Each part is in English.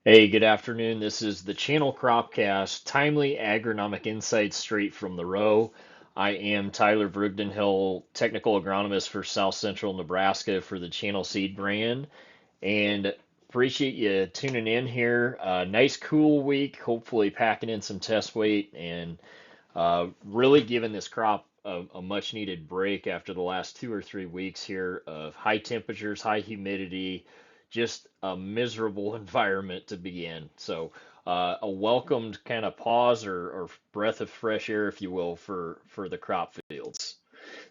Hey, good afternoon. This is the Channel Cropcast, timely agronomic insights straight from the row. I am Tyler Brugdenhill, technical agronomist for South Central Nebraska for the Channel Seed brand, and appreciate you tuning in here. Nice cool week, hopefully packing in some test weight and really giving this crop a much needed break after the last 2 or 3 weeks here of high temperatures, high humidity, just a miserable environment to be in. So, a welcomed kind of pause or breath of fresh air, if you will, for the crop fields.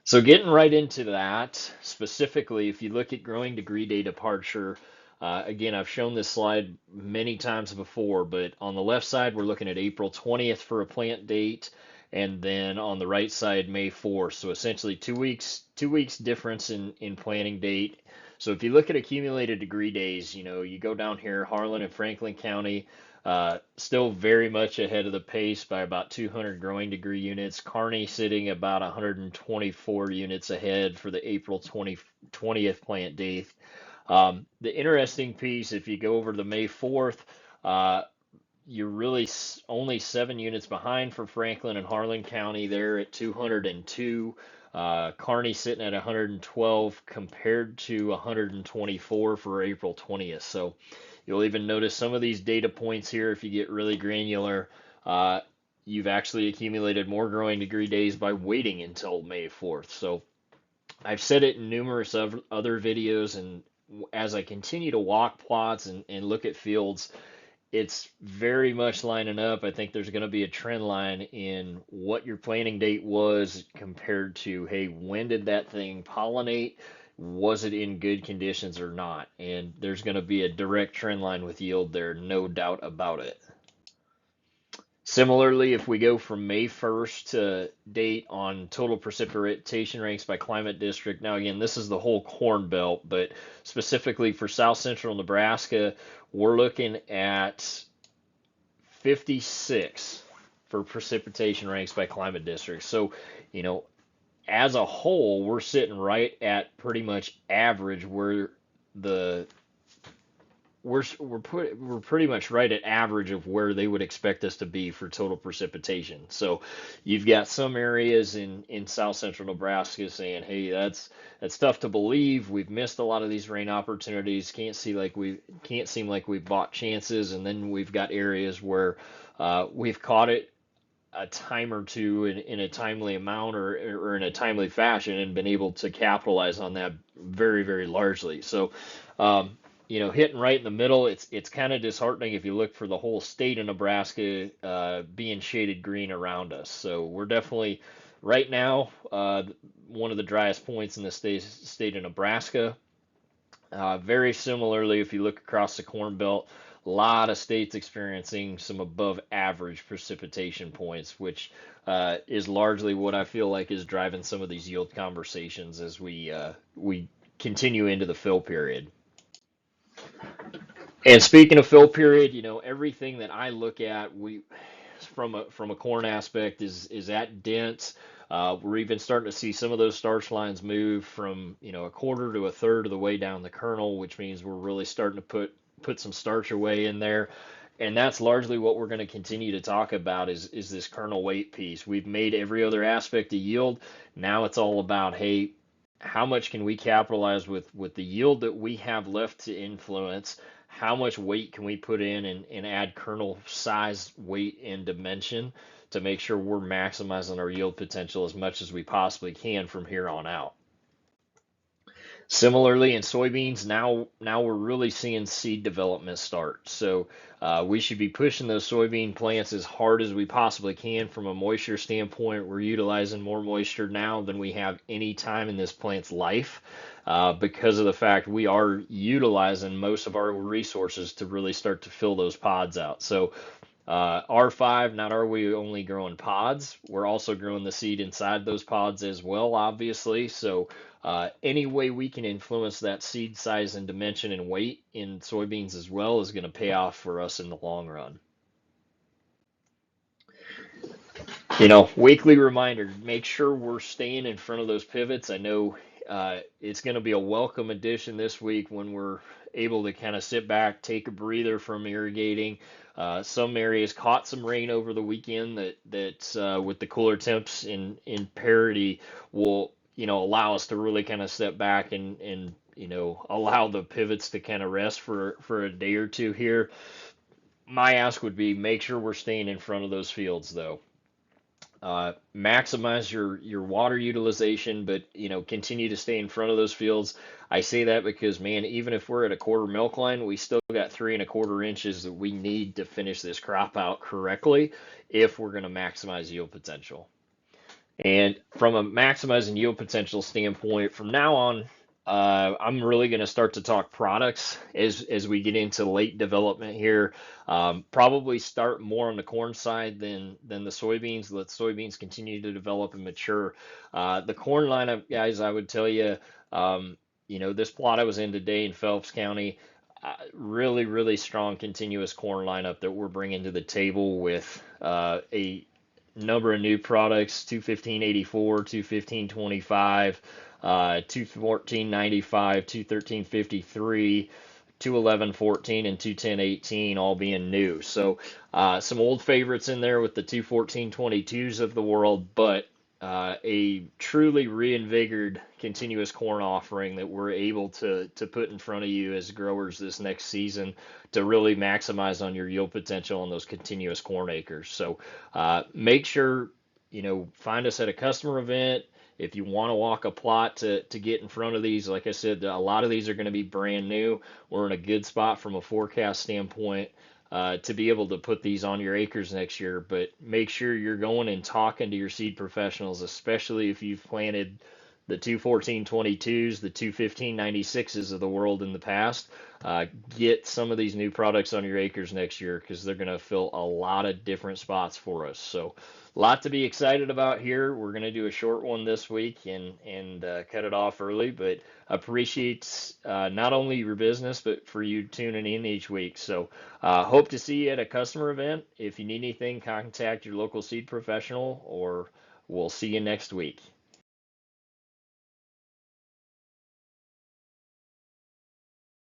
So, getting right into that, specifically, if you look at growing degree day departure, again, I've shown this slide many times before, but on the left side, we're looking at April 20th for a plant date, and then on the right side, May 4th. So essentially 2 weeks difference in planting date. So if you look at accumulated degree days, you go down here, Harlan and Franklin County, still very much ahead of the pace by about 200 growing degree units. Kearney sitting about 124 units ahead for the April 20th plant date. The interesting piece, if you go over to the May 4th, uh, you're really only 7 units behind for Franklin and Harlan County. They're at 202. Kearney sitting at 112 compared to 124 for April 20th. So you'll even notice some of these data points here, if you get really granular, uh, you've actually accumulated more growing degree days by waiting until May 4th. So I've said it in numerous other videos, and as I continue to walk plots and look at fields, it's very much lining up. I think there's going to be a trend line in what your planting date was compared to, hey, when did that thing pollinate? Was it in good conditions or not? And there's going to be a direct trend line with yield there, no doubt about it. Similarly, if we go from May 1st to date on total precipitation ranks by climate district, now again, this is the whole Corn Belt, but specifically for South Central Nebraska, we're looking at 56 for precipitation ranks by climate district. So, you know, as a whole, we're sitting right at pretty much average where the we're pretty much right at average of where they would expect us to be for total precipitation. So you've got some areas in South Central Nebraska saying, "Hey, that's tough to believe. We've missed a lot of these rain opportunities. Can't seem like we've bought chances." And then we've got areas where we've caught it a time or two in a timely amount or in a timely fashion and been able to capitalize on that very, very largely. So, hitting right in the middle, it's kind of disheartening if you look for the whole state of Nebraska being shaded green around us. So we're definitely right now one of the driest points in the state of Nebraska. Very similarly, if you look across the Corn Belt, a lot of states experiencing some above average precipitation points, which is largely what I feel like is driving some of these yield conversations as we continue into the fill period. And speaking of fill period, everything that I look at, we from a corn aspect is at dents. We're even starting to see some of those starch lines move from a quarter to a third of the way down the kernel, which means we're really starting to put some starch away in there. And that's largely what we're going to continue to talk about is this kernel weight piece. We've made every other aspect of yield. Now it's all about, hey, how much can we capitalize with the yield that we have left to influence? How much weight can we put in and add kernel size, weight, and dimension to make sure we're maximizing our yield potential as much as we possibly can from here on out? Similarly, in soybeans, now we're really seeing seed development start. So we should be pushing those soybean plants as hard as we possibly can from a moisture standpoint. We're utilizing more moisture now than we have any time in this plant's life because of the fact we are utilizing most of our resources to really start to fill those pods out. So R5, not are we only growing pods, we're also growing the seed inside those pods as well, obviously. So any way we can influence that seed size and dimension and weight in soybeans as well is going to pay off for us in the long run. Weekly reminder, make sure we're staying in front of those pivots. I know it's going to be a welcome addition this week when we're able to kind of sit back, take a breather from irrigating. Some areas caught some rain over the weekend that with the cooler temps in parity will allow us to really kind of step back and allow the pivots to kind of rest for a day or two here. My ask would be make sure we're staying in front of those fields though. Maximize your water utilization, but continue to stay in front of those fields. I say that because man, even if we're at a quarter milk line, we still got 3¼ inches that we need to finish this crop out correctly if we're going to maximize yield potential. And from a maximizing yield potential standpoint, from now on, I'm really going to start to talk products as we get into late development here. Probably start more on the corn side than the soybeans. Let soybeans continue to develop and mature. The corn lineup, guys, I would tell you, this plot I was in today in Phelps County, really, really strong continuous corn lineup that we're bringing to the table with a number of new products: 21584, 21525, 21495, 21353, 21114, and 21018 all being new. So some old favorites in there with the 21422s of the world, but a truly reinvigorated continuous corn offering that we're able to put in front of you as growers this next season to really maximize on your yield potential on those continuous corn acres. So make sure, find us at a customer event. If you want to walk a plot to get in front of these, like I said, a lot of these are going to be brand new. We're in a good spot from a forecast standpoint to be able to put these on your acres next year. But make sure you're going and talking to your seed professionals, especially if you've planted the 21422s, the 21596s of the world in the past. Get some of these new products on your acres next year because they're going to fill a lot of different spots for us. So, a lot to be excited about here. We're going to do a short one this week and cut it off early, but appreciate not only your business but for you tuning in each week. So, hope to see you at a customer event. If you need anything, contact your local seed professional, or we'll see you next week.